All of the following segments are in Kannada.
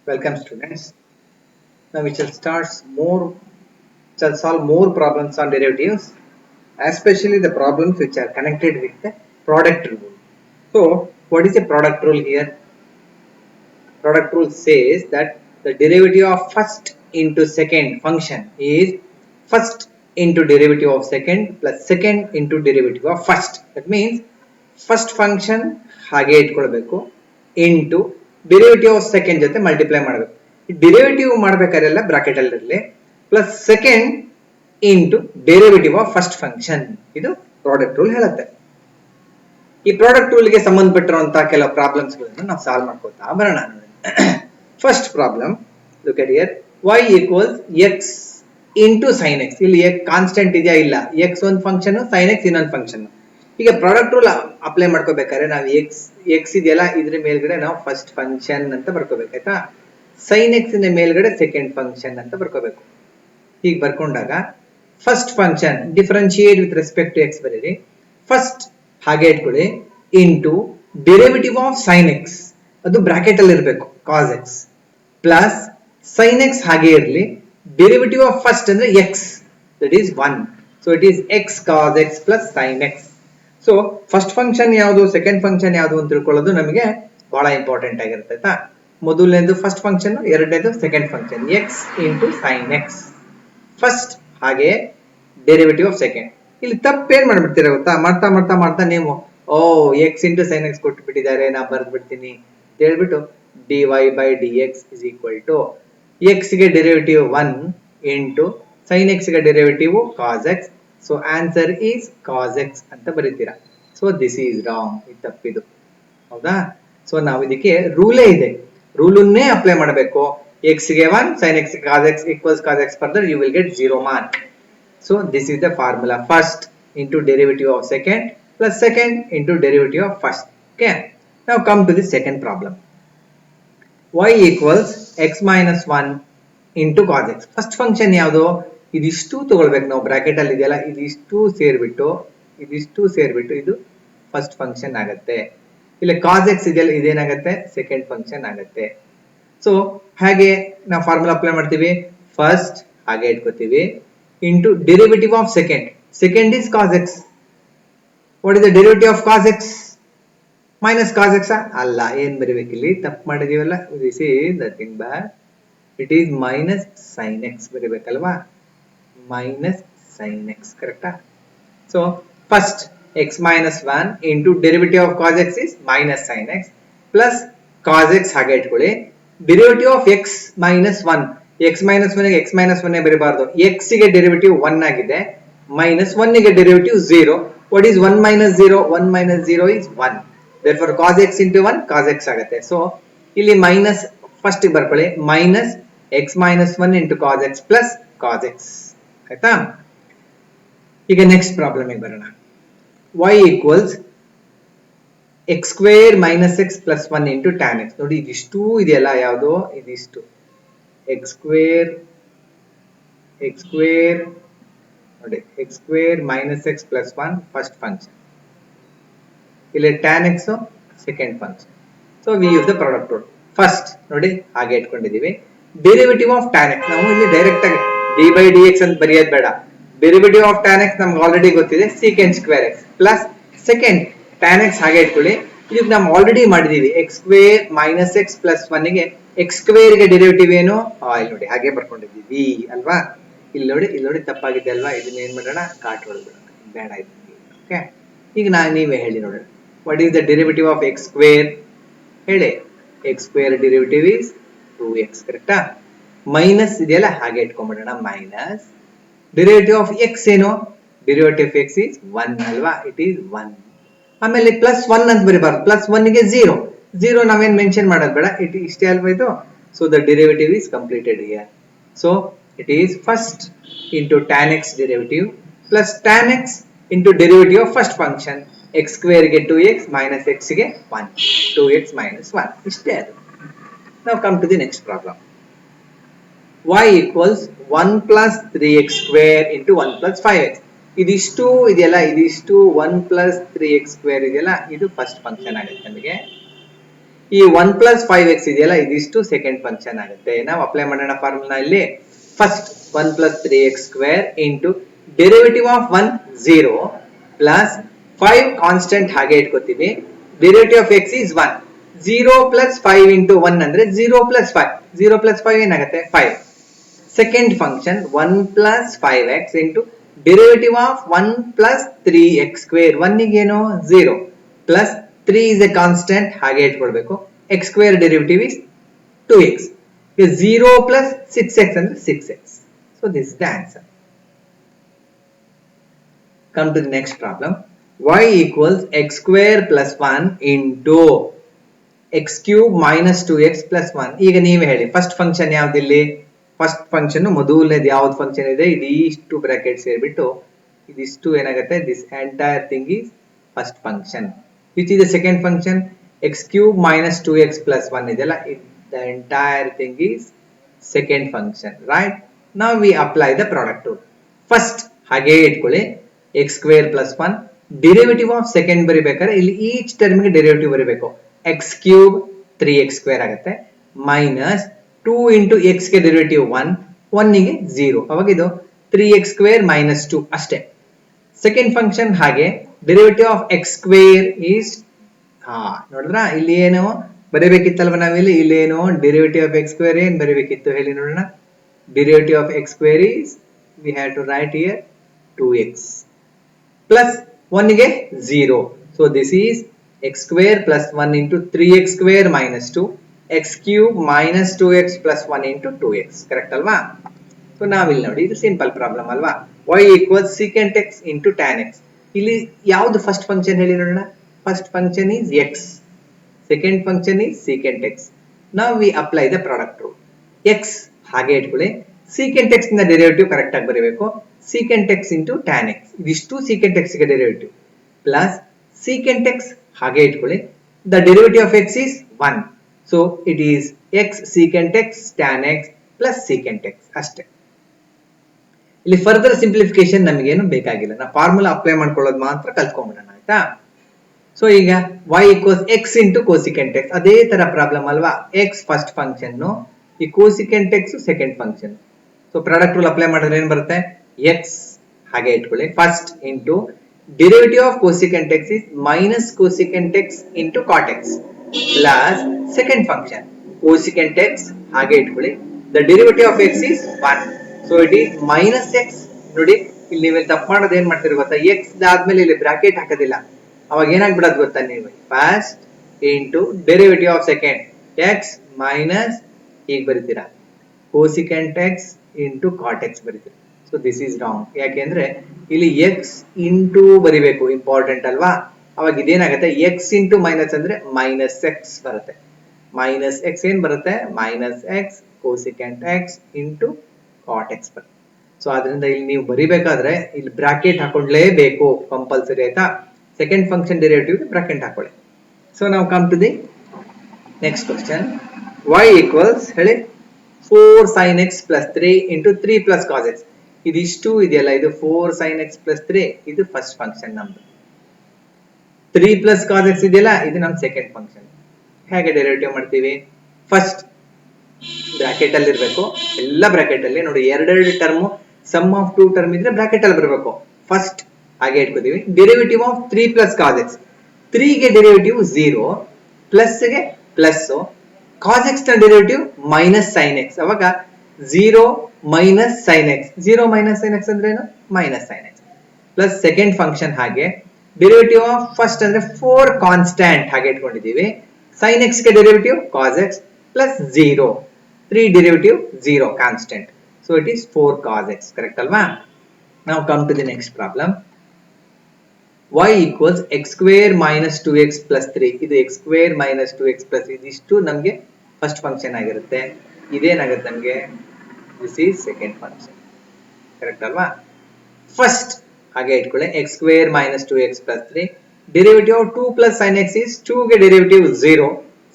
Welcome students. Now we shall solve more problems on derivatives, especially the problems which are connected with the product rule. So what is a product rule here? Product rule says that the derivative of first into second function is first into derivative of second plus second into derivative of first. That means first function ಹಾಗೆ ಇಟ್ಕೊಳ್ಬೇಕು ಇಂಟು ಡೆರಿವೇಟಿವ್ ಆಫ್ ಸೆಕೆಂಡ್ ಜೊತೆ ಮಲ್ಟಿಪ್ಲೈ ಮಾಡಬೇಕು. ಡೆರಿವೇಟಿವ್ ಮಾಡಬೇಕಾದ್ರೆಲ್ಲ ಬ್ರಾಕೆಟ್ ಅಲ್ಲಿ ಇರಲಿ plus second into derivative of first function. ಇದು ಪ್ರಾಡಕ್ಟ್ ರೂಲ್ ಹೇಳುತ್ತೆ. ಈ ಪ್ರಾಡಕ್ಟ್ ರೂಲ್ ಗೆ ಸಂಬಂಧಪಟ್ಟಿರುವಂತಹ ಕೆಲವು ಪ್ರಾಬ್ಲಮ್ಸ್ ಗಳನ್ನು ನಾವು ಸಾಲ್ವ್ ಮಾಡ್ಕೊತಾ ಬರೋಣ. First problem, look at here, y equals x into sin x. ಇಲ್ಲಿ ಕಾನ್ಸ್ಟೆಂಟ್ ಇದೆಯಾ ಇಲ್ಲ, x ಒಂದು ಫಂಕ್ಷನ್ sin x ಇನ್ನೊಂದು ಫಂಕ್ಷನ್. ಈಗ ಪ್ರಾಡಕ್ಟ್ ರೂಲ್ ಅಪ್ಲೈ ಮಾಡ್ಕೋಬೇಕಾದ್ರೆ ನಾವು x ಇದೆಯಲ್ಲ ಇದ್ರ ಮೇಲ್ಗಡೆ ನಾವು ಫಸ್ಟ್ ಫಂಕ್ಷನ್ ಅಂತ ಬರ್ಕೋಬೇಕಾಯ್ತಾ, sin x ನ ಮೇಲ್ಗಡೆ ಸೆಕೆಂಡ್ ಫಂಕ್ಷನ್ ಅಂತ ಬರ್ಕೋಬೇಕು. ಹೀಗೆ ಬರ್ಕೊಂಡಾಗ first function differentiate with respect to x ಬರೀರಿ, ಫಸ್ಟ್ ಹಾಗೆ ಇಟ್ಕೊಳ್ಳಿ into derivative of sin x, ಅದು ಬ್ರಾಕೆಟ್ ಅಲ್ಲಿ ಇರಬೇಕು cos x, plus sin x ಹಾಗೆ ಇರಲಿ, ಡೆರಿವೇಟಿವ್ ಆಫ್ ಫಸ್ಟ್ ಅಂದ್ರೆ x, that is 1. So it is x cos x plus sin x. So first function ಯಾವುದು, ಸೆಕೆಂಡ್ ಫಂಕ್ಷನ್ ಯಾವುದು ಅಂತ ತಿಳ್ಕೊಳ್ಳೋದು ನಮಗೆ ಬಹಳ ಇಂಪಾರ್ಟೆಂಟ್ ಆಗಿರುತ್ತೆ. ಮೊದಲನೇದು ಫಸ್ಟ್ ಫಂಕ್ಷನ್, ಎರಡನೇದು second function x into sin x. First ಹಾಗೆ ಡೆರಿವೇಟಿವ್ ಆಫ್ ಸೆಕೆಂಡ್. ಇಲ್ಲಿ ತಪ್ಪೇನ್ ಮಾಡ್ಬಿಡ್ತೀರಾ ಗೊತ್ತಾ, ಮಾಡ್ತಾ ಮಾಡ್ತಾ ಮಾಡ್ತಾ ನೀವು x ಇಂಟು sin x ಕೊಟ್ಟು ಬಿಟ್ಟಿದ್ದಾರೆ, ನಾ ಬರ್ದ್ ಬಿಡ್ತೀನಿ ಅಂತ ಹೇಳ್ಬಿಟ್ಟು dy by dx is equal to x ಗೆ ಡೆರಿವೇಟಿವ್ 1 ಇಂಟು sin x ಗೆ derivative cos x. So answer is cos x ಅಂತ ಬರೀತೀರಾ. ಸೊ ದಿಸ್ ಈಸ್ ರಾಂಗ್, ಇದು ತಪ್ಪಿದು, ಹೌದಾ? ಸೊ ನಾವು ಇದಕ್ಕೆ ರೂಲೇ ಇದೆ, ರೂಲನ್ನೇ ಅಪ್ಲೈ ಮಾಡಬೇಕು. x ಗೆ 1, sin x cos x equals cos x, further you will get 0 mark. So this is the formula, first into derivative of second plus second into derivative of first. Okay, now come to the second problem. y equals x minus 1 into cos x. First function ಯಾವುದು, ಇದಿಷ್ಟು ತಗೊಳ್ಬೇಕು ನಾವು, ಬ್ರಾಕೆಟ್ ಅಲ್ಲಿ ಇದೆಯಲ್ಲ ಇದಿಷ್ಟು ಸೇರ್ಬಿಟ್ಟು ಇದು ಫಸ್ಟ್ ಫಂಕ್ಷನ್ ಆಗುತ್ತೆ. ಇಲ್ಲ cos x ಇದೆಯಲ್ಲ ಇದೇನಾಗುತ್ತೆ, ಸೆಕೆಂಡ್ ಫಂಕ್ಷನ್ ಆಗುತ್ತೆ. ಸೊ ಹಾಗೆ ನಾವು ಫಾರ್ಮುಲಾ ಅಪ್ಲೈ ಮಾಡ್ತೀವಿ, ಫಸ್ಟ್ ಹಾಗೆ ಇಟ್ಕೋತೀವಿ into derivative of second is cos x. What is the derivative of cos x? Minus cos x ಅಲ್ಲ, ಏನ್ ಬರೀಬೇಕು ಇಲ್ಲಿ, ತಪ್ಪು ಮಾಡಿದೀವಲ್ಲ, this is nothing but it is minus sin x ಬರೀಬೇಕಲ್ವಾ, ಮೈನಸ್ sin x, ಕರೆಕ್ಟಾ? So first x minus 1 into derivative of cos x is minus sin x plus cos x ಹಾಗೆ ಇಟ್ಕೊಳ್ಳಿ, derivative of x minus 1, x minus 1 ಗೆ x minus 1 ಬರೀಬಾರ್ದು, x ಗೆ ಡೆರಿವೇಟಿವ್ 1 ಆಗಿದೆ, minus 1 ಗೆ derivative 0. what is 1 minus 0? 1 minus 0 is 1. therefore cos x into 1 cos x ಆಗುತ್ತೆ. ಸೊ ಇಲ್ಲಿ ಮೈನಸ್ ಫಸ್ಟ್ ಬರ್ಕೊಳ್ಳಿ, minus x minus 1 into cos x plus cos x, ಆಯ್ತಾ? ಈಗ ನೆಕ್ಸ್ಟ್ ಪ್ರಾಬ್ಲಮ್ ಬರೋಣ. y equals x square minus x plus 1 into tan x. ನೋಡಿ ಇದಿಷ್ಟು ಇದೆಯಲ್ಲ, ಯಾವುದು ಇದಿಷ್ಟು, x square ನೋಡಿ x square minus x plus 1 first function, ಇಲ್ಲಿ tan x second function. So we use the product rule. First ನೋಡಿ ಹಾಗೆ ಇಟ್ಕೊಂಡಿದೀವಿ, ಡೆರಿವೇಟಿವ್ ಆಫ್ tan x ನಾವು ಇಲ್ಲಿ ಡೈರೆಕ್ಟ್ ಆಗಿ d by dx ಅಂತ ಬರೆಯೋದು ಬೇಡ, ಡೆರಿವೇಟಿವ್ ಆಫ್ tan x ನಮ್ಗೆ ಆಲ್ರೆಡಿ ಗೊತ್ತಿದೆ, secant square x plus second tan x ಹಾಗೆ ಇಟ್ಕೊಳ್ಳಿ. ಇದಕ್ಕೆ ನಾವು ಆಲ್ರೆಡಿ ಮಾಡಿದೀವಿ, x square minus x plus 1 ಗೆ x square ಗೆ ಡೆರಿವೇಟಿವ್ ಏನು, ಇಲ್ಲಿ ನೋಡಿ ಹಾಗೆ ಬರ್ಕೊಂಡಿದ್ದೀವಿ ಅಲ್ವಾ, ಇಲ್ಲಿ ನೋಡಿ ತಪ್ಪಾಗಿದೆ ಅಲ್ವಾ, ಇದನ್ನ ಏನ್ ಮಾಡೋಣ, ಕಾಟ್ ಹೊಡೆದ್ಬಿಡೋಣ, ಬೇಡ ಇದು. ಓಕೆ, ಈಗ ನೀವೇ ಹೇಳಿ ನೋಡೋಣ, what is the derivative of x square ಹೇಳಿ. x square derivative is 2x, ಕರೆಕ್ಟಾ? ಮೈನಸ್ ಇದೆಯಲ್ಲ ಹಾಗೆ ಇಟ್ಕೊಂಡ್ಬಿಡೋಣ, ಮೈನಸ್ ಡೆರಿವೇಟಿವ್ ಆಫ್ x ಏನು, ಡೆರಿವೇಟಿವ್ ಆಫ್ x is 1 ಅಲ್ವಾ, ಇಟ್ ಈಸ್ 1. ಆಮೇಲೆ ಪ್ಲಸ್ 1 ಅಂತ ಬರೀಬಾರ್ದು, ಪ್ಲಸ್ 1 ಗೆ 0 ನಾವೇನ್ ಮೆನ್ಷನ್ ಮಾಡೋದು ಬೇಡ, ಇಟ್ ಇಷ್ಟೇ ಅಲ್ವಾ ಇದು. So the derivative is completed here. So it is first into tan x derivative plus tan x into derivative of first function, x square ಗೆ 2x minus x ಗೆ 1, 2x minus 1, ಇಷ್ಟೇ ಅದು. Now come to the next problem. y equals 1 plus 3x square into 1 plus 5x. ಇದಿಷ್ಟು ಇದೆಯಲ್ಲ, ಇದಿಷ್ಟು 1 plus 3x square ಇದೆಯಲ್ಲ, ಇದು ಫಸ್ಟ್ ಫಂಕ್ಷನ್ ಆಗುತ್ತೆ ನಮಗೆ. ಈ 1 ಪ್ಲಸ್ 5x ಇದೆಯಲ್ಲ ಇದಿಷ್ಟು ಸೆಕೆಂಡ್ ಫಂಕ್ಷನ್ ಆಗುತ್ತೆ. ನಾವು ಅಪ್ಲೈ ಮಾಡೋಣ ಫಾರ್ಮುಲಾ ಇಲ್ಲಿ. First 1 plus 3x square into derivative of 1 0 plus 5 constant ಹಾಗೆ ಇಟ್ಕೋತೀವಿ. Derivative of x is 1. 0 plus 5 into 1 ಅಂದ್ರೆ 0 ಪ್ಲಸ್ 5. 0 ಪ್ಲಸ್ 5 ಏನಾಗುತ್ತೆ 5. Second function 1 plus 5x into derivative of 1 plus 3x square. 1 ಗೆ ಏನು 0 ಪ್ಲಸ್ 3 is a constant ಹಾಗೆ ಇಟ್ಕೊಳ್ಬೇಕು. x square derivative is 2x. 0 plus 6x ಅಂದ್ರೆ 6x. So this is the answer. Come to the next problem. Y equals x square plus 1 into x cube minus 2x plus 1. ಈಗ ನೀವೇ ಹೇಳಿ ಫಸ್ಟ್ ಫಂಕ್ಷನ್ ಯಾವ್ದಿಲ್ಲಿ? ಫಸ್ಟ್ ಫಂಕ್ಷನ್ ಮೊದಲನೇದು ಯಾವ್ದು ಫಂಕ್ಷನ್ ಇದೆ ಇದಿಷ್ಟು ಬ್ರಾಕೆಟ್ ಸೇರಿಬಿಟ್ಟು ಇದಿಷ್ಟು ಏನಾಗುತ್ತೆ this entire thing is first function. Which is the second function? X cube minus 2x plus 1 ಇದೆಲ್ಲ the entire thing is second function, right? Now we apply the product rule. First ಹಾಗೆ ಇಟ್ಕೊಳ್ಳಿ x square plus 1 derivative of second ಬರಿಬೇಕಾದ್ರೆ ಇಲ್ಲಿ each term ಗೆ derivative ಬರಿಬೇಕು. x cube 3x square ಆಗುತ್ತೆ minus 2 into x ಗೆ derivative 1 1 ಗೆ 0 ಅವಾಗ ಇದು 3x square minus 2 ಅಷ್ಟೇ. ಸೆಕೆಂಡ್ ಫಂಕ್ಷನ್ ಹಾಗೆ derivative of x square is ನೋಡಿದ್ರ ಇಲ್ಲಿ ಏನು ಬರೀಬೇಕಿತ್ತಲ್ವ ನಾವಿಲ್ಲಿ ಏನು ಡೆರಿವೇಟಿವ್ ಆಫ್ x ಸ್ಕ್ವೇರ್ ಏನ್ ಬರೀಬೇಕಿತ್ತು ಹೇಳಿ ನೋಡೋಣ. Derivative of x square is we have to write here 2x plus 1 ಗೆ 0. So this is x square plus 1 into 3x square minus 2 x cube minus 2x plus 1 into 2x correct ಅಲ್ವಾ? ಸೊ ನಾವಿಲ್ಲಿ ನೋಡಿ ಇದು ಸಿಂಪಲ್ ಪ್ರಾಬ್ಲಮ್ ಅಲ್ವಾ. y equals secant x into tan x. ಇಲ್ಲಿ ಯಾವುದು ಫಸ್ಟ್ ಫಂಕ್ಷನ್ ಹೇಳಿ ನೋಡೋಣ. First function is x, second function is secant x. Now we apply the product rule. x ಹಾಗೆ ಇಟ್ಕೊಳ್ಳಿ, secant x ನ ಡೆರಿವೇಟಿವ್ ಕರೆಕ್ಟ್ ಆಗಿ ಬರೀಬೇಕು. secant x into tan x ಇದಿಷ್ಟು secant x ಗೆ ಡೆರಿವೇಟಿವ್ ಪ್ಲಸ್ secant x ಹಾಗೆ ಇಟ್ಕೊಳ್ಳಿ. The derivative of x is 1. So it is x secant x tan x plus secant x ಅಷ್ಟೇ. ಇಲ್ಲಿ ಫರ್ದರ್ ಸಿಂಪ್ಲಿಫಿಕೇಶನ್ ನಮಗೇನು ಬೇಕಾಗಿಲ್ಲ, ನಾವು ಫಾರ್ಮುಲಾ ಅಪ್ಲೈ ಮಾಡ್ಕೊಳ್ಳೋದು ಮಾತ್ರ ಕಲ್ತ್ಕೊಂಡ್ಬಿಡೋಣ ಆಯ್ತಾ. ಸೊ ಈಗ y equals x into cosecant x ಅದೇ ತರ ಪ್ರಾಬ್ಲಮ್ ಅಲ್ವಾ. x ಫಸ್ಟ್ ಫಂಕ್ಷನ್, ಈ cosecant x second function. So product rule apply ಮಾಡಿದ್ರೆ ಏನ್ ಬರುತ್ತೆ x ಹಾಗೆ ಇಟ್ಕೊಳ್ಳಿ first into derivative of cosecant x is minus cosecant x into cot x plus second function cosecant x ಹಾಗೆ ಇಟ್ಕೊಳ್ಳಿ. The derivative of x is 1. So it is minus X. ನೋಡಿ ಇಲ್ಲಿ ನೀವು ತಪ್ಪು ಮಾಡೋದು ಏನ್ ಮಾಡ್ತೀರಿ ಗೊತ್ತಾ, ಎಕ್ಸ್ ಆದ್ಮೇಲೆ ಇಲ್ಲಿ ಬ್ರಾಕೆಟ್ ಹಾಕೋದಿಲ್ಲ, ಅವಾಗ ಏನಾಗ್ಬಿಡೋದು ಗೊತ್ತಾ ನೀವು first into derivative of second x minus ಹೀಗೆ ಬರೀತೀರಾ cosecant x into cot x ಬರೀತೀರಾ. So this is wrong. ಯಾಕೆಂದ್ರೆ ಇಲ್ಲಿ ಎಕ್ಸ್ ಇಂಟು ಬರಿಬೇಕು, ಇಂಪಾರ್ಟೆಂಟ್ ಅಲ್ವಾ. ಅವಾಗ ಇದೇನಾಗುತ್ತೆ ಎಕ್ಸ್ ಇಂಟು ಮೈನಸ್ ಅಂದ್ರೆ ಮೈನಸ್ ಎಕ್ಸ್ ಬರುತ್ತೆ. ಮೈನಸ್ ಎಕ್ಸ್ ಏನ್ ಬರುತ್ತೆ minus x cosecant x into cot x ಬರುತ್ತೆ. ಸೊ ಅದರಿಂದ ಇಲ್ಲಿ ನೀವು ಬರಿಬೇಕಾದ್ರೆ ಇಲ್ಲಿ ಬ್ರಾಕೆಟ್ ಹಾಕೊಂಡ್ಲೇಬೇಕು ಕಂಪಲ್ಸರಿ ಆಯ್ತಾ. ಸೆಕೆಂಡ್ ಫಂಕ್ಷನ್ ಡೆರಿವೇಟಿವ್ ಬ್ರಾಕೆಟ್ ಹಾಕೊಳ್ಳಿ. ಸೊ ನಾವು come to the next question. y equals ಹೇಳಿ 4 sin x plus 3 into 3 plus cos x. ಇದಿಷ್ಟು ಇದೆಯಲ್ಲ ಇದು 4 sin x ಪ್ಲಸ್ 3 ಇದು ಫಸ್ಟ್ ಫಂಕ್ಷನ್ ನಮ್ದು. 3 ಪ್ಲಸ್ ಕಾಸ್ x ಇದೆಯಲ್ಲ ಇದು ನಮ್ ಸೆಕೆಂಡ್ ಫಂಕ್ಷನ್. ಹೇಗೆ ಡೆರಿವೇಟಿವ್ ಮಾಡ್ತೀವಿ, ಫಸ್ಟ್ ಬ್ರಾಕೆಟ್ ಅಲ್ಲಿ ಇರಬೇಕು, ಎಲ್ಲ ಬ್ರಾಕೆಟ್ ಅಲ್ಲಿ ನೋಡಿ. ಎರಡೆರಡು ಟರ್ಮ್ ಸಮ್ ಆಫ್ 2 ಟರ್ಮ್ ಇದ್ರೆ ಬ್ರಾಕೆಟ್ ಅಲ್ಲಿ ಬರಬೇಕು. ಫಸ್ಟ್ ಹಾಗೆ ಇಟ್ಕೋತೀವಿ derivative of 3 plus cos x. 3 ಗೆ ಡೆರಿವೇಟಿವ್ 0, ಪ್ಲಸ್ ಗೆ ಪ್ಲಸ್, ಕಾಸ್ x ನ ಡೆರಿವೇಟಿವ್ ಮೈನಸ್ ಸೈನ್ x. ಅವಾಗ 0 minus sine x. 0 minus sine x ಅಂದ್ರೆ ಏನು minus sine x plus second function ಹಾಗೆ ಡೆರಿವೇಟಿವ್ ಆಫ್ ಫಸ್ಟ್ ಅಂದ್ರೆ 4 ಕಾನ್ಸ್ಟೆಂಟ್ ಹಾಗೆ ಇಟ್ಕೊಂಡಿದೀವಿ. ಸೈನ್ x ಗೆ derivative cos x plus 0, 3 derivative 0 constant. So it is 4 cos x. Correct alva? Now come to the next problem. Y equals x square minus 2x plus 3. ಇದು x square minus 2x plus ಇದಿಷ್ಟು ನಮಗೆ ಫಸ್ಟ್ ಫಂಕ್ಷನ್ ಆಗಿರುತ್ತೆ. ಇದೇನಾಗುತ್ತೆ ನಮಗೆ this is second function. Correct alva? First ಹಾಗೆ ಇಟ್ಕೊಳ್ಳಿ x square minus 2x plus 3. Derivative of 2 plus sin x is 2 ಗೆ derivative 0,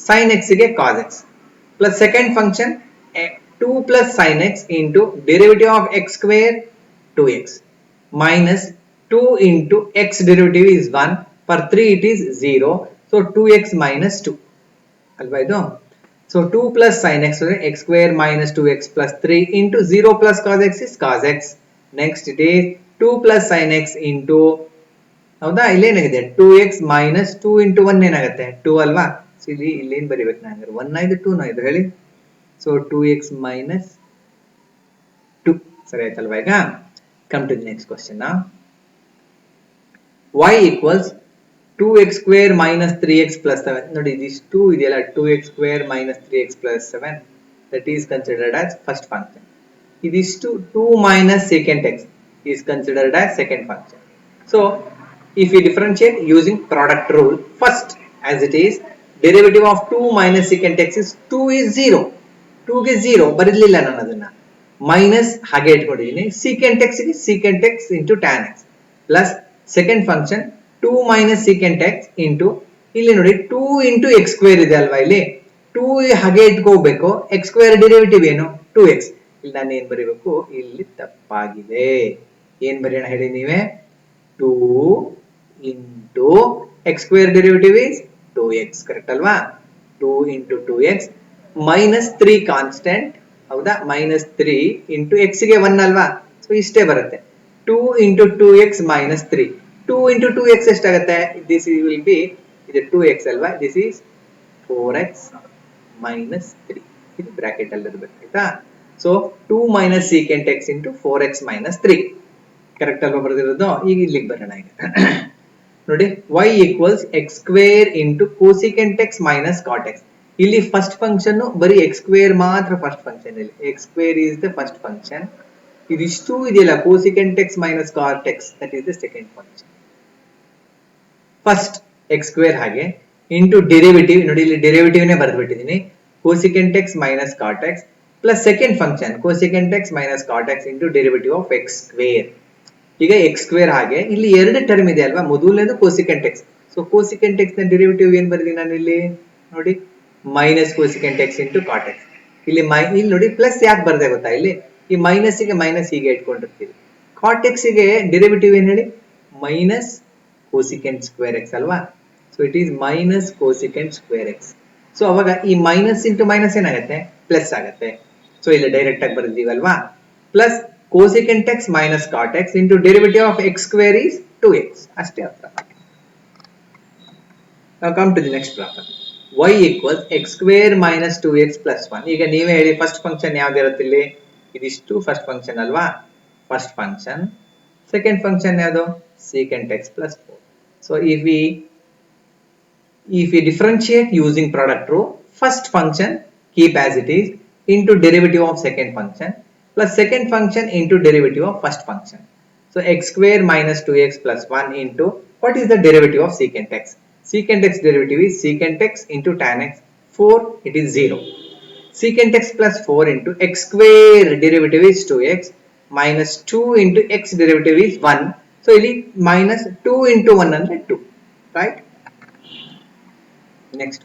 sin x ಗೆ cos x. Plus second function 2 plus sin x into derivative of x square 2x minus 2 into x derivative is 1, for 3 it is 0, so 2x minus 2. ಅಲ್ವಾ ಇದು. So 2 plus sin x x square minus 2x plus 3 into 0 plus cos x is cos x. Next it is 2 plus sin x into, ಹೌದಾ, ಇಲ್ಲೇನಾಗಿದೆ 2x minus 2 into 1 ಏನಾಗುತ್ತೆ 2 ಅಲ್ವಾ. ಸೊ ಇಲ್ಲಿ ಏನ್ ಬರೀಬೇಕು ನಾನು, 1 ಇದು 2 ನ ಇದು ಹೇಳಿ. ಸೊ 2x minus 2 ಸರಿ ಆಯ್ತಲ್ವಾ. ಈಗ come to the next question now. y equals 2x square minus 3x plus 7. ನೋಡಿ this 2 ಇದೆಯಲ್ಲ, 2x square minus 3x plus 7, that is considered as first function. This 2 minus secant x is considered as second function. So if we differentiate using product rule, first as it is, derivative of 2 minus secant x is 2 is 0. 2 ಗೆ 0 ಬರಲಿಲ್ಲ ನಾನು ಅದನ್ನ, ಮೈನಸ್ ಹಾಗೆ ಇಟ್ಕೊಂಡಿದ್ದೀನಿ. secant x ಗೆ secant x into tan x plus second function 2 minus secant x into, ಇಲ್ಲಿ ನೋಡಿ 2 into x ಸ್ಕ್ವೇರ್ ಇದೆ ಅಲ್ವಾ, ಇಲ್ಲಿ 2 ಹಾಗೆ ಇಟ್ಕೋಬೇಕು. x ಸ್ಕ್ವೇರ್ ಡೆರಿವೇಟಿವ್ ಏನು 2x. ಇಲ್ಲಿ ನಾನು ಏನ್ ಬರೀಬೇಕು, ಇಲ್ಲಿ ತಪ್ಪಾಗಿದೆ. ಏನ್ ಬರೆಯೋಣ ಹೇಳಿ ನೀವೇ, 2 into x square derivative is 2x, correct ಅಲ್ವಾ. 2 into 2x minus 3 ಕಾನ್ಸ್ಟೆಂಟ್, ಹೌದಾ, minus 3 into x ಗೆ 1 ಅಲ್ವಾ, ಸೊ ಇಷ್ಟೇ ಬರುತ್ತೆ. 2 into 2x minus 3. 2 into 2x ಎಷ್ಟಾಗುತ್ತೆ, this will be, ಇದು 2x ಅಲ್ವಾ, this is 4x minus 3. ಇದು ಬ್ರಾಕೆಟ್ ಅಲ್ಲಿ ಇರಬೇಕು ಆಯ್ತಾ. So 2 minus secant x into 4x minus 3, correct ಅಲ್ವಾ ಬರೆದಿರೋದು. ಈಗ ಇಲ್ಲಿಗೆ ಬರೋಣ. ಈಗ ನೋಡಿ y equals x square into cosecant x minus cot x. ಇಲ್ಲಿ ಫಸ್ಟ್ ಫಂಕ್ಷನ್ ಬರೀ x square ಮಾತ್ರ ಫಸ್ಟ್ ಫಂಕ್ಷನ್, ಇಲ್ಲಿ x square is the first function. ಇದಿಷ್ಟು ಇದೆಯಲ್ಲ cosecant x minus cot x, that is the second function. First x square ಹಾಗೆ into derivative, ನೋಡಿ ಇಲ್ಲಿ ಡೆರಿವೇಟಿವ್ ನೇ ಬರೆದ್ಬಿಟ್ಟಿದ್ದೀನಿ, cosecant x minus cot x plus second function cosecant x minus cot x into derivative of x square. ಈಗ x square ಹಾಗೆ ಇಲ್ಲಿ ಎರಡು ಟರ್ಮ್ ಇದೆ ಅಲ್ವಾ, ಮೊದಲನೇದು cosecant x. So cosecant x ನ ಡೆರಿವೇಟಿವ್ ಏನ್ ಬರೆದಿದ್ದೀನಿ ನಾನು ಇಲ್ಲಿ ನೋಡಿ, minus cosecant x into cot x. ಇಲ್ಲಿ ಇಲ್ಲಿ ನೋಡಿ ಪ್ಲಸ್ ಯಾಕೆ ಬರ್ದೆ ಗೊತ್ತಾ, ಇಲ್ಲಿ ಈ ಮೈನಸ್ ಗೆ ಮೈನಸ್ ಹೀಗೆ ಇಟ್ಕೊಂಡಿರ್ತೀವಿ. cot x ಗೆ ಡೆರಿವೇಟಿವ್ ಏನ್ ಹೇಳಿ, ಮೈನಸ್ cosecant square x ಅಲ್ವಾ. So it is minus cosecant square x. So ಅವಾಗ ಈ ಮೈನಸ್ ಇಂಟು ಮೈನಸ್ ಏನಾಗುತ್ತೆ, ಪ್ಲಸ್ ಆಗುತ್ತೆ. ಸೊ ಇಲ್ಲಿ ಡೈರೆಕ್ಟ್ ಆಗಿ ಬರ್ದಿದ್ದೀವಲ್ವಾ, plus cosecant x minus cot x into derivative of x square is 2x, ಅಷ್ಟೇ ಅರ್ಥ. Now come to the next problem. y equals x square minus 2x plus 1. ಈಗ ನೀವೇ ಹೇಳಿ ಫಸ್ಟ್ ಫಂಕ್ಷನ್ ಯಾವ್ದು ಇರುತ್ತೆ ಇಲ್ಲಿ, ಇದಿಷ್ಟು ಫಸ್ಟ್ ಫಂಕ್ಷನ್ ಅಲ್ವಾ, ಫಸ್ಟ್ ಫಂಕ್ಷನ್. ಸೆಕೆಂಡ್ ಫಂಕ್ಷನ್ ಯಾವುದು, secant x plus 4. So if we differentiate using product rule, first function keep as it is into derivative of second function plus second function into derivative of first function. So x square minus 2x plus 1 into, what is the derivative of secant x? Secant x derivative is secant x into tan x, 4 it is 0. Secant x plus 4 into x square derivative is 2x minus 2 into x derivative is 1. So ಇಲ್ಲಿ minus 2 into 1 ಅಂದ್ರೆ 2, right? Next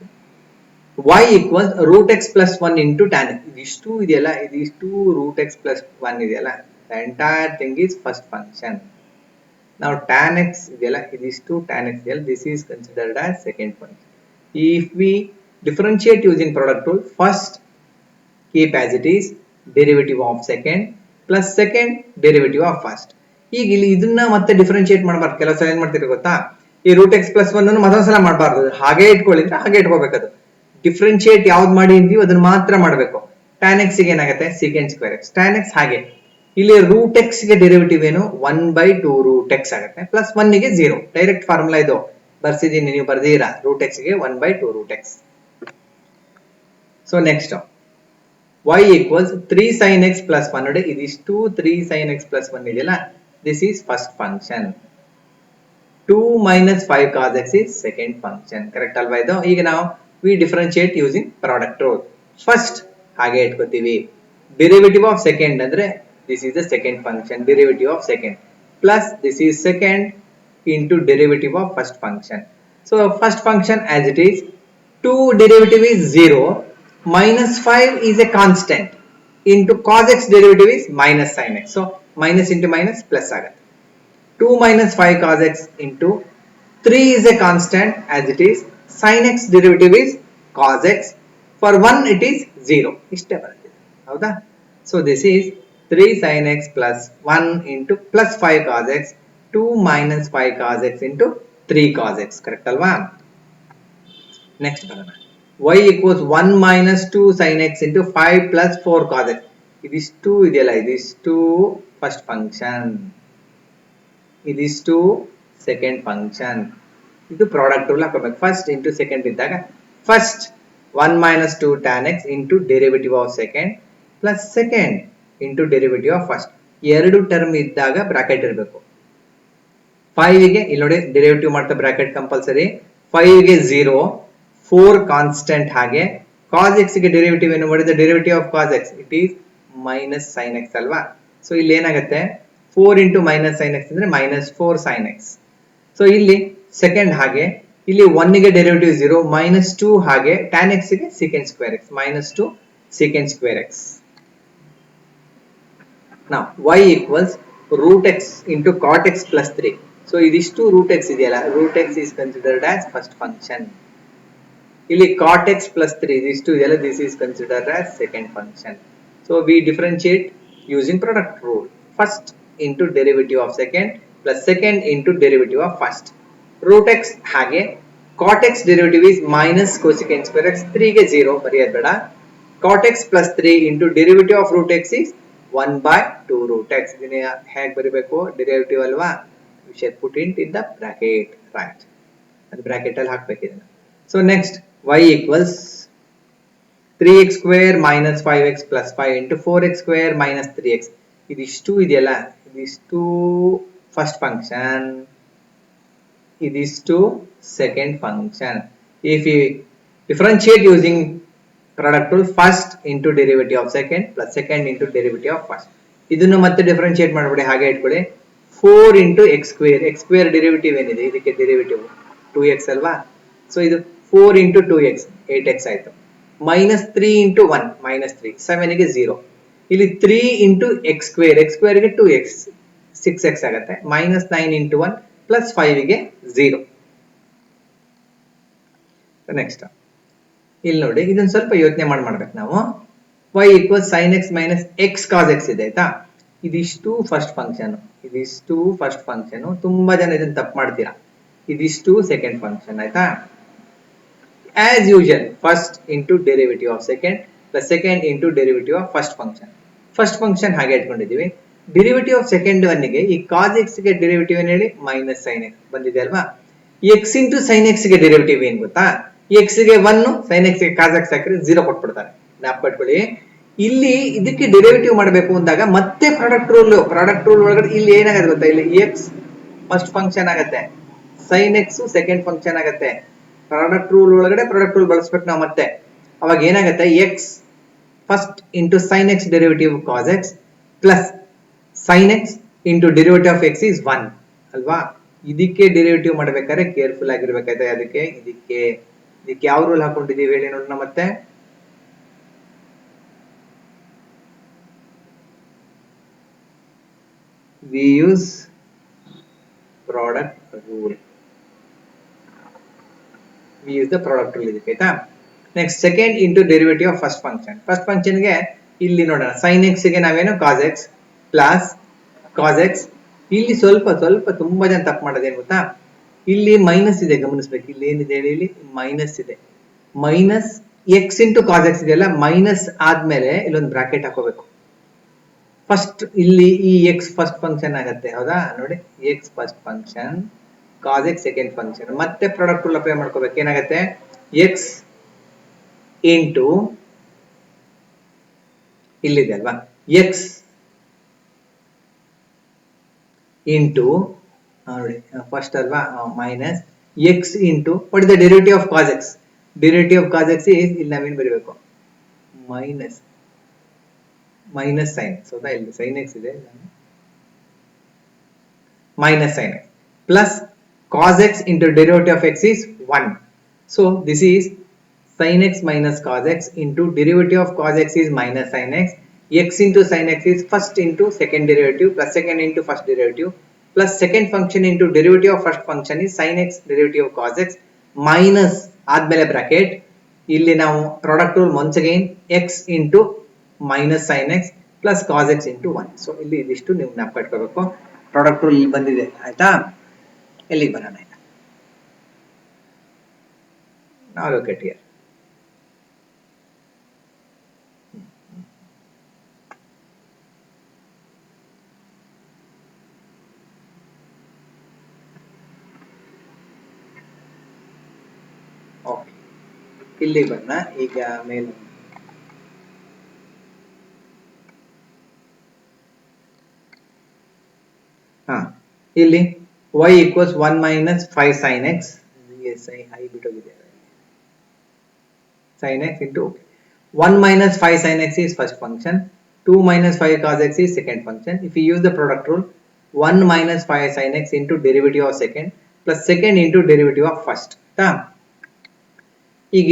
y equals root x plus 1 into tan x. ಇದಿಷ್ಟು ಇದೆಯಲ್ಲ, ಇದಿಷ್ಟು root x plus 1 ಇದೆಯಲ್ಲ, the entire thing is first function. Now tan x ಇದೆಯಲ್ಲ, ಇದಿಷ್ಟು tan x ಇದೆಯಲ್ಲ, this is considered as second function. If we differentiate using product rule, first keep as it is derivative of second plus second derivative of first. ಈಗ ಇಲ್ಲಿ ಇದನ್ನ ಮತ್ತೆ ಡಿಫರೆನ್ಶಿಯೇಟ್ ಮಾಡಬಾರ್ದು. ಕೆಲವು ಸಲ ಏನ್ ಮಾಡ್ತೀರಿ ಗೊತ್ತಾ, ಈ ರೂಟ್ ಎಕ್ಸ್ ಪ್ಲಸ್ 1 ಅನ್ನು ಮತ್ತೊಂದ್ಸಲ ಮಾಡಬಾರ್ದು, ಹಾಗೆ ಇಟ್ಕೊಳ್ಳಿದ್ರೆ ಹಾಗೆ ಇಟ್ಕೋಬೇಕದು. ಡಿಫರೆನ್ಶಿಯೇಟ್ ಯಾವ್ದು ಮಾಡಿ ಅಂತೀವಿ ಅದನ್ನ ಮಾತ್ರ ಮಾಡಬೇಕು. tan x ಗೆ ಏನಾಗುತ್ತೆ secant square x, tan x ಹಾಗೆ. ಇಲ್ಲಿ ರೂಟ್ ಎಕ್ಸ್ ಗೆ ಡೆರಿವೇಟಿವ್ ಏನು 1/2 ರೂಟ್ ಎಕ್ಸ್ ಆಗುತ್ತೆ, ಪ್ಲಸ್ 1 ಗೆ 0. ಡೈರೆಕ್ಟ್ ಫಾರ್ಮುಲಾ ಇದು ಬರ್ಸಿದೀನಿ, ನೀವು ಬರ್ದೀರಾ. ರೂಟ್ ಎಕ್ಸ್ ಗೆ 1/2 root x. So next y equals 3 sin x plus 1. ನೋಡಿ ಇದಿಷ್ಟು 3 sin x plus 1 ಇದೆಯಲ್ಲ, this is first function. 2 minus 5 cos x is second function, correct ಅಲ್ವಾ ಇದು. ಈಗ ನಾವು we differentiate using product rule. First ಹಾಗೆ ಇಟ್ಕೋತೀವಿ, derivative of second ಅಂದ್ರೆ this is the second function, derivative of second plus this is second into derivative of first function. So first function as it is, 2 derivative is 0, minus 5 is a constant into cos x derivative is minus sin x. So minus into minus plus ಆಗುತ್ತೆ. 2 minus 5 cos x into 3 is a constant as it is, sin x derivative is cos x. For 1 it is 0. ಇಷ್ಟೇ ಬರುತ್ತೆ ಹೌದಾ. So this is 3 sin x plus 1 into plus 5 cos x 2 minus 5 cos x into 3 cos x. Correct ಅಲ್ವಾ. ನೆಕ್ಸ್ಟ್ ಬರೋಣ. y equals 1 minus 2 sin x into 5 plus 4 cos x. ಇದಿಷ್ಟು ಇದೆಯಲ್ಲ, ಇದಿಷ್ಟು ಫಸ್ಟ್ ಫಂಕ್ಷನ್, ಇದಿಷ್ಟು ಸೆಕೆಂಡ್ ಫಂಕ್ಷನ್. ಇದು ಪ್ರಾಡಕ್ಟ್ ರೂಲ್ ಹಾಕೋಬೇಕು. ಫಸ್ಟ್ ಇಂಟು ಸೆಕೆಂಡ್ ಇದ್ದಾಗ first 1 minus 2 tan x into derivative of second plus second into derivative of first. ಎರಡು ಟರ್ಮ್ ಇದ್ದಾಗ ಬ್ರಾಕೆಟ್ ಇರಬೇಕು. 5 ಗೆ ಇಲ್ಲಿ ನೋಡಿ ಡೆರಿವೇಟಿವ್ ಮಾಡ್ತಾ ಬ್ರಾಕೆಟ್ ಕಂಪಲ್ಸರಿ. 5 ಗೆ 0, 4 ಕಾನ್ಸ್ಟೆಂಟ್. ಹಾಗೆ cos x ಗೆ ಡೆರಿವೇಟಿವ್ ಏನು ಮಾಡಿದ, derivative of cos x it is minus sin x ಅಲ್ವಾ. ಸೊ ಇಲ್ಲಿ ಏನಾಗುತ್ತೆ 4 into minus sin x ಅಂದ್ರೆ minus 4 sin x. ಸೊ ಇಲ್ಲಿ ಸೆಕೆಂಡ್ ಹಾಗೆ ಇಲ್ಲಿ 1 ಗೆ ಡೆರಿವೇಟಿವ್ 0, minus 2 ಹಾಗೆ tan x ಗೆ secant square x, minus 2 secant square x. Now y equals root x into cot x plus 3. So ಇದಿಷ್ಟು root x ಇದೆಯಲ್ಲ, root x is considered as first function. ಇಲ್ಲಿ cot x plus 3 ಇದಿಷ್ಟು ಇದೆಯಲ್ಲ, this is considered as second function. So we differentiate using product rule. First into derivative of second plus second into derivative of first. Root x ಹಾಗೆ cot x derivative is minus cosecant square x, 3 ಗೆ 0 ಬರೆಯೋದು ಬೇಡ. cot x plus 3 into derivative of root x is 1 by 2 root x. ಇದನ್ನ ಹೇಗೆ ಬರೀಬೇಕು, ಡೆರಿವೇಟಿವ್ ಅಲ್ವಾ, we should put it in the bracket, right? ಅದು ಬ್ರಾಕೆಟ್ ಅಲ್ಲಿ ಹಾಕಬೇಕು ಇದನ್ನ. So next y equals 3x square minus 5x plus 5 into 4x square minus 3x. ಇದಿಷ್ಟು ಇದೆಯಲ್ಲ, ಇದಿಷ್ಟು ಫಸ್ಟ್ ಫಂಕ್ಷನ್, ಇದಿಷ್ಟು second function. If you differentiate using product rule, first into derivative of second plus second into derivative of first. ಇದನ್ನು ಮತ್ತೆ ಡಿಫರೆನ್ಶಿಯೇಟ್ ಮಾಡಬೇಡಿ, ಹಾಗೆ ಇಟ್ಕೊಳ್ಳಿ. 4 into x square, x square derivative ಏನಿದೆ, ಇದಕ್ಕೆ ಡೆರಿವೇಟಿವ್ 2x ಅಲ್ವಾ. ಸೊ ಇದು 4 into 2x 8x ಆಯ್ತು. minus 3 into 1 minus 3, 7 ಗೆ 0. ಇಲ್ಲಿ 3 into x square, x square ಗೆ 2x 6x ಆಗುತ್ತೆ. minus 9 into 1 plus 5 ಗೆ 0. ನೆಕ್ಸ್ಟ್ ಇಲ್ಲಿ ನೋಡಿ, ಇದನ್ನ ಸ್ವಲ್ಪ ಯೋಚನೆ ಮಾಡ್ಬೇಕು ನಾವು. y equals sin x minus x cos x ಇದೆ ಆಯ್ತಾ. ಇದಿಷ್ಟು ಫಸ್ಟ್ ಫಂಕ್ಷನ್, ಇದಿಷ್ಟು ಫಸ್ಟ್ ಫಂಕ್ಷನ್. ತುಂಬಾ ಜನ ಇದನ್ನ ತಪ್ಪು ಮಾಡ್ತೀರಾ. ಇದಿಷ್ಟು ಸೆಕೆಂಡ್ ಫಂಕ್ಷನ್ ಆಯ್ತಾ. as usual first into derivative of second plus second into derivative of first function. First function ಹಾಗೆ ಇಟ್ಕೊಂಡಿದೀವಿ. ಡೆರಿವೇಟಿವ್ ಆಫ್ ಸೆಕೆಂಡ್ ಒನ್ ಗೆ ಈ cos x ಗೆ ಡೆರಿವೇಟಿವ್ ಏನು ಹೇಳಿ, ಮೈನಸ್ sin x ಬಂದಿದೆ ಅಲ್ವಾ. x into sin x ಗೆ ಡೆರಿವೇಟಿವ್ ಏನ್ ಗೊತ್ತಾ, x ಗೆ 1, sin x ಗೆ cos x ಹಾಕಿದ್ರೆ 0 ಕೊಟ್ಬಿಡ್ತಾರೆ. ಜ್ಞಾಪಕ ಇಟ್ಕೊಳ್ಳಿ. ಇಲ್ಲಿ ಇದಕ್ಕೆ ಡೆರಿವೇಟಿವ್ ಮಾಡಬೇಕು ಅಂದಾಗ ಮತ್ತೆ ಪ್ರಾಡಕ್ಟ್ ರೂಲ್ ಒಳಗಡೆ ಇಲ್ಲಿ ಏನಾಗುತ್ತೆ ಗೊತ್ತಾ, ಇಲ್ಲಿ x ಫಸ್ಟ್ ಫಂಕ್ಷನ್ ಆಗುತ್ತೆ, sin x ಸೆಕೆಂಡ್ ಫಂಕ್ಷನ್ ಆಗುತ್ತೆ. ಪ್ರಾಡಕ್ಟ್ ರೂಲ್ ಒಳಗಡೆ ಪ್ರಾಡಕ್ಟ್ ರೂಲ್ ಬಳಸಬೇಕು ನಾವು. ಮತ್ತೆ ಅವಾಗ ಏನಾಗುತ್ತೆ, x first into sin x derivative cos x plus sin x into derivative of x is 1 ಅಲ್ವಾ. ಇದಕ್ಕೆ ಡೆರಿವೇಟಿವ್ ಮಾಡಬೇಕಾದ್ರೆ ಕೇರ್ಫುಲ್ ಆಗಿರ್ಬೇಕಾಯ್ತು. ಇದಕ್ಕೆ ಯಾವ ರೂಲ್ ಹಾಕೊಂಡಿದೀವಿ ಹೇಳಿ ನೋಡೋಣ. ಮತ್ತೆ we use product rule. We use the product rule ಇದಕ್ಕೆ ಆಯ್ತಾ. Next second into derivative of first function. First function ಗೆ ಇಲ್ಲಿ ನೋಡೋಣ, sin x ಗೆ ನಾವೇನು cos x plus cos x. ಇಲ್ಲಿ ಸ್ವಲ್ಪ ತುಂಬಾ ಜನ ತಪ್ಪು ಮಾಡೋದೇನು ಗೊತ್ತಾ, ಇಲ್ಲಿ ಮೈನಸ್ ಇದೆ, ಗಮನಿಸಬೇಕು. ಇಲ್ಲಿ ಏನಿದೆ ಹೇಳಿ, ಇಲ್ಲಿ ಮೈನಸ್ ಇದೆ. Minus x into cos x ಇದೆಯಲ್ಲ, ಮೈನಸ್ ಆದ್ಮೇಲೆ ಇಲ್ಲೊಂದು ಬ್ರಾಕೆಟ್ ಹಾಕೋಬೇಕು. ಫಸ್ಟ್ ಇಲ್ಲಿ ಈ x ಫಸ್ಟ್ ಫಂಕ್ಷನ್ ಆಗುತ್ತೆ ಹೌದಾ. ನೋಡಿ x first function, cos x second function. ಮತ್ತೆ ಪ್ರಾಡಕ್ಟ್ ರೂಲ್ ಅಪ್ಲೈ ಮಾಡ್ಕೋಬೇಕು. ಏನಾಗುತ್ತೆ, x ಇಂಟು ಇಲ್ಲಿದೆ ಅಲ್ವಾ, x ಇಂಟು ನೋಡಿ ಫಸ್ಟ್ ಅಲ್ವಾ, minus x into what is the derivative of cos x. Derivative of cos x is ಇಲ್ಲಿ ನಾವೇನು ಬರೀಬೇಕು, ಮೈನಸ್ sin x ಹೌದಾ. ಇಲ್ಲಿ sin x ಇದೆ, minus sin x plus cos x into derivative of x is 1. So this is sin x minus cos x into derivative of cos x is minus sin x. X into sin x is first into second derivative plus second into first derivative plus second function into derivative of first function is sin x derivative of cos x minus ಆದ್ಮೇಲೆ ಬ್ರಾಕೆಟ್ ಇಲ್ಲಿ ನಾವು product rule once again x into minus sine x plus cos x into 1. ಸೊ ಇಲ್ಲಿ ಇದಿಷ್ಟು ನೀವು ಜ್ಞಾಪಕ ಇಟ್ಕೋಬೇಕು. ಪ್ರಾಡಕ್ಟ್ ರೂಲ್ ಇಲ್ಲಿ ಬಂದಿದೆ ಆಯ್ತಾ. ಎಲ್ಲಿಗೆ ಬರೋಣ ಈಗ, ನಾವು ಲುಕ್ ಎಟ್ ಹಿಯರ್. ಓಕೆ, ಇಲ್ಲಿ ಬರೋಣ ಈಗ ಮೇಲೆ. ಇಲ್ಲಿ y equals 1 minus 5 sin x, ಬಿಟ್ಟೋಗಿದೆ sin x into 1 minus 5 sin x is first function, 2 minus 5 cos x is second function. If you use the product rule, 1 minus 5 sin x into derivative of second plus second into derivative of first. ಈಗ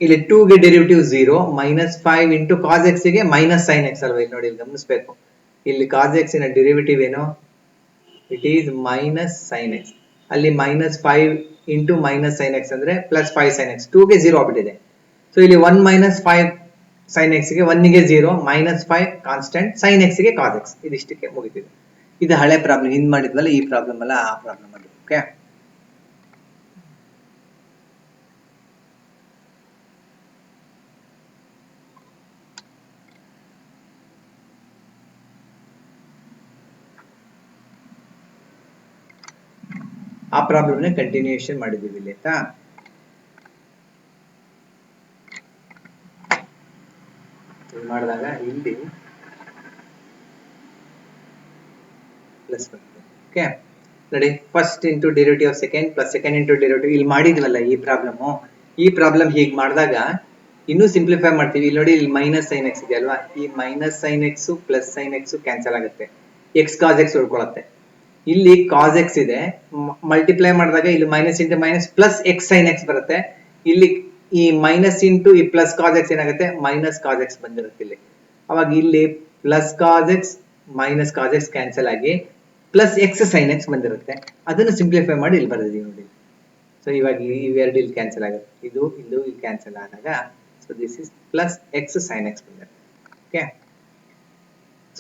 ಇಲ್ಲಿ 2 ಗೆ derivative 0, minus 5 into cos x ಗೆ minus sin x ಅಲ್ವಾ. ಇಲ್ಲಿ ನೋಡಿ, ಇಲ್ಲಿ ಗಮನಿಸಬೇಕು, ಇಲ್ಲಿ cos x ನ ಡೆರಿವೇಟಿವ್ ಏನು, it is minus sine x. ಅಲ್ಲಿ minus 5 into minus sine x ಅಂದ್ರೆ ಪ್ಲಸ್ 5 ಸೈನ್ ಎಕ್ಸ್, 2 ಗೆ 0 ಆಗ್ಬಿಟ್ಟಿದೆ. ಸೊ ಇಲ್ಲಿ 1 ಮೈನಸ್ 5 ಸೈನ್ ಎಕ್ಸ್ ಗೆ 1 ಗೆ 0, ಮೈನಸ್ 5 ಕಾನ್ಸ್ಟೆಂಟ್, ಸೈನ್ ಎಕ್ಸ್ ಗೆ ಕಾಸ್ ಎಕ್ಸ್. ಇದಿಷ್ಟಕ್ಕೆ ಮುಗಿತಿದೆ. ಇದು ಹಳೆ ಪ್ರಾಬ್ಲಮ್, ಹಿಂದ್ ಮಾಡಿದ್ವಲ್ಲ ಈ ಪ್ರಾಬ್ಲಮ್ ಅಲ್ಲ, ಆ ಪ್ರಾಬ್ಲಮ್ ಅದು. ಓಕೆ, ಆ ಪ್ರಾಬ್ಲಮ್ ನ ಕಂಟಿನ್ಯೂಯೇಷನ್ ಮಾಡಿದೀವಿ ಇಲ್ಲಿ ಆಯ್ತಾ. ಮಾಡಿದಾಗ ಇಲ್ಲಿ ಪ್ಲಸ್ ಬರ್ತದೆ. ಓಕೆ ನೋಡಿ, first into derivative of second plus second into derivative ಇಲ್ಲಿ ಮಾಡಿದ್ವಲ್ಲ ಈ ಪ್ರಾಬ್ಲಮ್ ಹೀಗೆ ಮಾಡಿದಾಗ ಇನ್ನೂ ಸಿಂಪ್ಲಿಫೈ ಮಾಡ್ತೀವಿ. ಇಲ್ಲಿ ನೋಡಿ, ಇಲ್ಲಿ ಮೈನಸ್ ಸೈನ್ ಎಕ್ಸ್ ಇದೆ ಅಲ್ವಾ, ಈ minus sine x plus sine x cancel ಆಗುತ್ತೆ, ಎಕ್ಸ್ ಕಾಸ್ ಎಕ್ಸ್ ಉಳ್ಕೊಳ್ಳುತ್ತೆ. ಇಲ್ಲಿ ಕಾಸ್ ಎಕ್ಸ್ ಇದೆ, ಮಲ್ಟಿಪ್ಲೈ ಮಾಡಿದಾಗ ಇಲ್ಲಿ minus into minus plus x sine x ಬರುತ್ತೆ. ಇಲ್ಲಿ ಈ ಮೈನಸ್ ಇಂಟು ಈ ಪ್ಲಸ್ ಕಾಸ್ ಎಕ್ಸ್ ಏನಾಗುತ್ತೆ, ಮೈನಸ್ ಕಾಸ್ ಎಕ್ಸ್ ಬಂದಿರುತ್ತೆ ಇಲ್ಲಿ. ಅವಾಗ ಇಲ್ಲಿ plus cos x minus cos x cancel ಆಗಿ ಪ್ಲಸ್ ಎಕ್ಸ್ ಸೈನ್ ಎಕ್ಸ್ ಬಂದಿರುತ್ತೆ. ಅದನ್ನು ಸಿಂಪ್ಲಿಫೈ ಮಾಡಿ ಇಲ್ಲಿ ಬರೆದಿದ್ದೀವಿ ನೋಡಿ. ಸೊ ಇವಾಗ ಇವೆರಡು ಇಲ್ಲಿ ಕ್ಯಾನ್ಸಲ್ ಆಗುತ್ತೆ, ಇದು ಇಲ್ಲಿ ಕ್ಯಾನ್ಸಲ್ ಆದಾಗ so this is plus x sine x ಬಂದಿರುತ್ತೆ. Okay,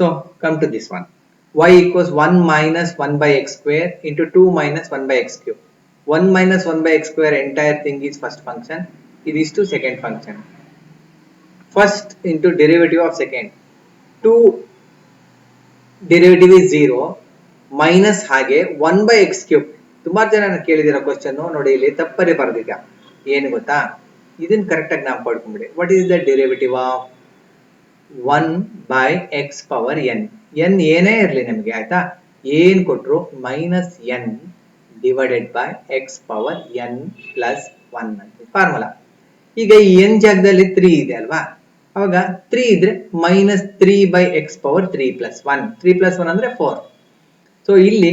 so come to this one. y equals 1 minus 1 by x square into 2 minus 1 by x cube. 1 minus 1 by x square entire thing is first function. It is to second function. First into derivative of second. 2 derivative is 0 minus ಹಾಗೆ 1 by x cube. ಸುಮಾರು ಜನ ಕೇಳಿದಿರೋ ಕ್ವಶನ್ ನೋಡಿ, ಇಲ್ಲಿ ತಪ್ಪರಿ ಬರ್ದಿದ್ದ. ಏನು ಗೊತ್ತಾ, ಇದನ್ನ ಕರೆಕ್ಟ್ ಆಗಿ ನಾವು ಪಡ್ಕೊಂಡ್ಬಿಡಿ. What is the derivative of 1 by x power n. n ಏನೇ ಇರಲಿ ನಮಗೆ ಆಯ್ತಾ, ಏನ್ ಕೊಟ್ರು minus n divided by x power n plus 1 ಅಂತ ಫಾರ್ಮುಲಾ. ಈಗ ಈ n ಜಾಗದಲ್ಲಿ 3 ಇದೆ ಅಲ್ವಾ, ಅವಾಗ 3 ಇದ್ರೆ minus 3 by x power 3 plus 1. 3 plus 1 ಅಂದ್ರೆ 4. ಸೊ ಇಲ್ಲಿ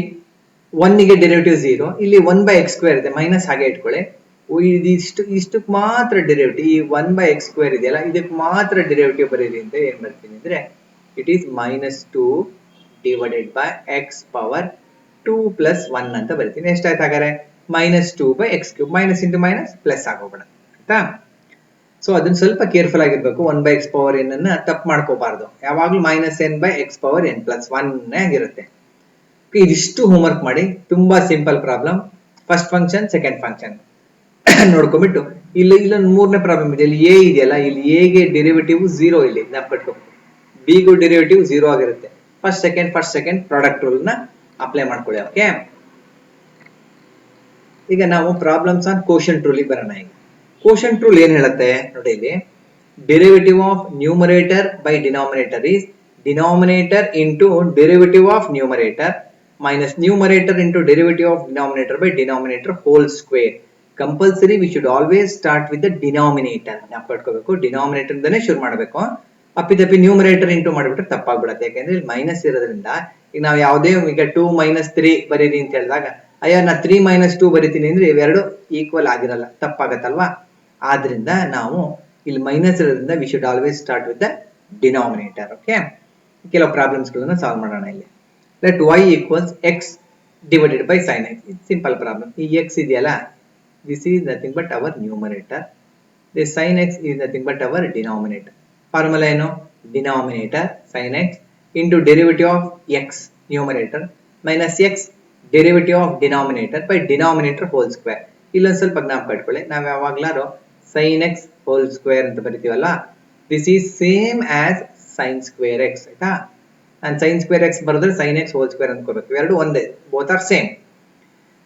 1 ಗೆ ಡೆರಿವೇಟಿವ್ 0, ಇಲ್ಲಿ 1 ಬೈ x ಸ್ಕ್ವೇರ್ ಇದೆ, ಮೈನಸ್ ಹಾಗೆ ಇಟ್ಕೊಳ್ಳಿ. ಇಷ್ಟಕ್ಕೆ ಮಾತ್ರ ಡೆರಿವೇಟಿವ್, ಈ 1 ಬೈ x ಸ್ಕ್ವೇರ್ ಇದೆಯಲ್ಲ ಇದಕ್ಕೆ ಮಾತ್ರ ಡೆರಿವೇಟಿವ್ ಬರೀರಿ ಅಂತ ಏನ್ ಮಾಡ್ತೀನಿ ಅಂದ್ರೆ, it is minus 2 divided by x power 2 plus 1 ಅಂತ ಬರೀತೀನಿ. ಎಷ್ಟಾಯ್ತು ಹಾಗಾದ್ರೆ, minus 2 by x cube. Minus into minus plus ಆಗೋಗ್ಬೇಡ ಆಯ್ತಾ. ಸೊ ಅದನ್ನ ಸ್ವಲ್ಪ ಕೇರ್ಫುಲ್ ಆಗಿರ್ಬೇಕು. 1 ಬೈ x ಪವರ್ n ಅನ್ನ ತಪ್ಪು ಮಾಡ್ಕೋಬಾರ್ದು, ಯಾವಾಗ್ಲೂ minus n by x power n plus 1 ಆಗಿರುತ್ತೆ. ಇದಿಷ್ಟು ಹೋಮ್ವರ್ಕ್ ಮಾಡಿ, ತುಂಬಾ simple problem. First function second function ನೋಡ್ಕೊಂಡ್ಬಿಟ್ಟು ಇಲ್ಲೊಂದು ಮೂರನೇ ಪ್ರಾಬ್ಲಮ್ ಇದೆ. ಇಲ್ಲಿ ಎ ಇದೆಯಲ್ಲ, ಇಲ್ಲಿ ಎ ಗೆ ಡೆರಿವೇಟಿವ್ 0, ಇಲ್ಲಿ ನೆನಪಿಟ್ಕೊ. ಬಿ ಗೂ ಡೆರಿವೇಟಿವ್ 0 ಆಗಿರುತ್ತೆ. ಫಸ್ಟ್ ಸೆಕೆಂಡ್ ಪ್ರಾಡಕ್ಟ್ ರೂಲ್ ನ ಅಪ್ಲೈ ಮಾಡ್ಕೊಳ್ಳಿ. ಓಕೆ, ಈಗ ನಾವು ಪ್ರಾಬ್ಲಮ್ಸ್ ಆನ್ ಕೋಶಂಟ್ ರೂಲ್ ಬರೋಣ. ಈಗ ಕೋಶಂಟ್ ರೂಲ್ ಏನ್ ಹೇಳುತ್ತೆ ನೋಡಿ, ಇಲ್ಲಿ derivative of numerator by denominator is denominator into derivative of numerator minus numerator into derivative of denominator by denominator whole square. Compulsory we should always start with the denominator. ನೆನಪಿಟ್ಕೋಬೇಕು, ಡಿನಾಮಿನೇಟರ್ ಇಂದನೇ ಶುರು ಮಾಡಬೇಕು. ಅಪ್ಪಿತಪ್ಪಿ ನ್ಯೂಮರೇಟರ್ ಇಂಟು ಮಾಡಿಬಿಟ್ರೆ ತಪ್ಪಾಗ್ಬಿಡುತ್ತೆ. ಯಾಕೆಂದ್ರೆ ಇಲ್ಲಿ ಮೈನಸ್ ಇರೋದ್ರಿಂದ ಈಗ ನಾವು ಯಾವುದೇ ಈಗ 2 ಮೈನಸ್ 3 ಬರೀರಿ ಅಂತ ಹೇಳಿದಾಗ, ಅಯ್ಯೋ ನಾ 3 ಮೈನಸ್ 2 ಬರೀತೀನಿ ಅಂದ್ರೆ ಇವೆರಡು ಈಕ್ವಲ್ ಆಗಿರಲ್ಲ, ತಪ್ಪಾಗತ್ತಲ್ವಾ. ಆದ್ರಿಂದ ನಾವು ಇಲ್ಲಿ ಮೈನಸ್ ಇರೋದ್ರಿಂದ we should always start with the denominator. Okay, ಕೆಲವು ಪ್ರಾಬ್ಲಮ್ಸ್ ಗಳನ್ನ ಸಾಲ್ವ್ ಮಾಡೋಣ. ಇಲ್ಲಿ let y equals x divided by sin x. It's simple problem. ಈ x ಇದೆಯಲ್ಲ, this is nothing but our numerator. The sin x is nothing but our denominator. Formula ಏನು denominator sin x into derivative of x numerator minus x derivative of denominator by denominator whole square. ಇಲ್ಲೊಂದು ಸ್ವಲ್ಪ ಜ್ಞಾಪಕ ಇಟ್ಕೊಳ್ಳಿ, ನಾವು ಯಾವಾಗಲಾರು sin x whole square ಅಂತ ಬರಿತೀವಲ್ಲ, this is same as sin square x ಆಯ್ತಾ. ನಾನು sin square x ಬರೆದ್ರೆ sin x whole square ಅನ್ಕೋಬೇಕು, ಎರಡು ಒಂದೇ, both are same.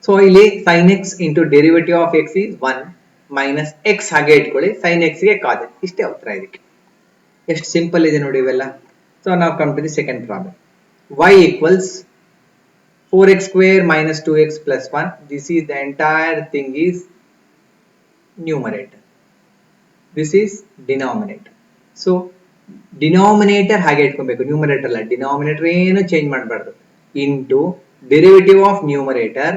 ಸೊ ಇಲ್ಲಿ sin x into derivative of x is 1 minus x ಹಾಗೆ ಇಟ್ಕೊಳ್ಳಿ, sin x ಗೆ cos x, ಇಷ್ಟೇ ಉತ್ತರ ಇದಕ್ಕೆ. ಎಷ್ಟು ಸಿಂಪಲ್ ಇದೆ ನೋಡಿ ಇವೆಲ್ಲ. ಸೊ ನಾವು come to the second problem. y equals 4x square minus 2x plus 1. This is the entire thing is numerator. This is denominator. So denominator ಹಾಗೆ ಇಟ್ಕೊಬೇಕು, numerator ಅಲ್ಲ, denominator ಏನು ಚೇಂಜ್ ಮಾಡಬಾರ್ದು. into derivative of numerator